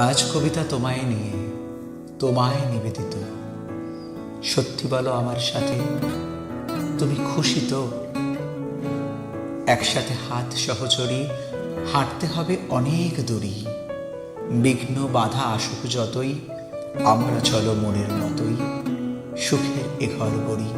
আজ কবিতা তোমায় নিয়ে, তোমায় নিবেদিত। সত্যি বলো আমার সাথে, তুমি খুশি তো? একসাথে হাত সহচরী, হাঁটতে হবে অনেক দূরি। বিঘ্ন বাধা আসুক যতই, আমরা চলো মনের মতোই, সুখের এ ঘর গড়ি।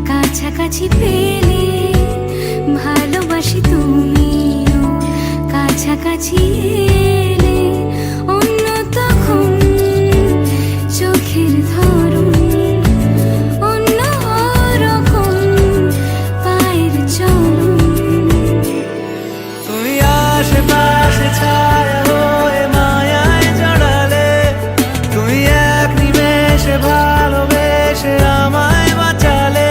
কাছাকাছি পেলে ভালোবাসি, তুমিও কাছাকাছি এলে অন্য তখন চোখের ধরন অন্য রকম, পায়ের চলন। তুমি আশেপাশে ছায়া হয়ে মায়ায় জড়ালে, তুমি এক নিমেষে ভালোবেসে আমায় বাঁচালে।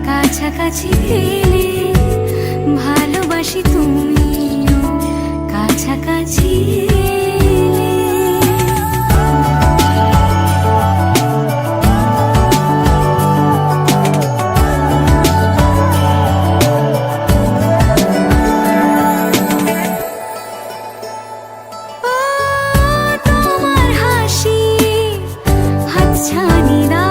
কাছাকাছি পেলে ভালোবাসি, তুমিও কাছাকাছি তোমার হাসি হাতছানিরা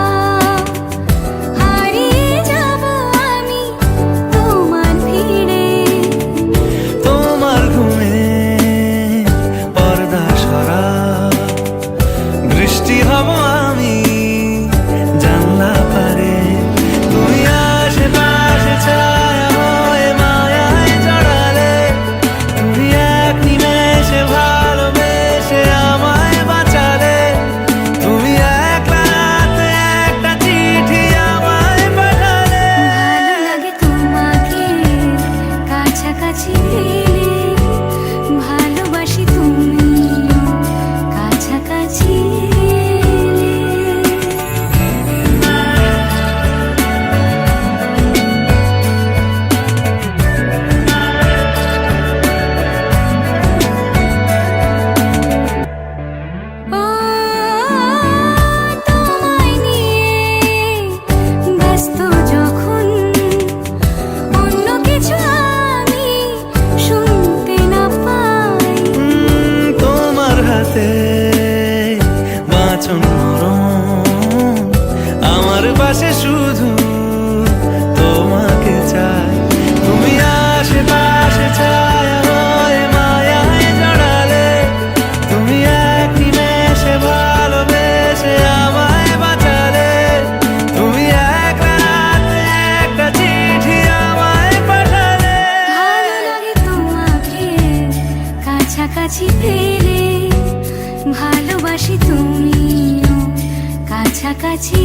হব আমি জানলা পারে। তুমি আশেপাশে ছায়া হয়ে মায়ায় জড়ালে, তুমি এক নিমেষে ভালোবেসে আমায় বাঁচালে। তুমি একলা রাতে একটা চিঠি আমায় পাঠালে। ভালো লাগে তোমাকে কাছাকাছি পেলে ভালোবাসি, তুমিও কাছাকাছি। আমার পাশে শুধু তোমাকে চাই। তুমি আশেপাশে ছায়া হয়ে মায়ায় জড়ালে, তুমি এক নিমেষে ভালোবেসে আমায় বাঁচালে। তুমি এক রাতে একটা চিঠি আমায় পাঠালে। ভালো লাগে তোমাকে কাছাকাছি পেলে ভালোবাসি, তুমিও কাছাকাছি।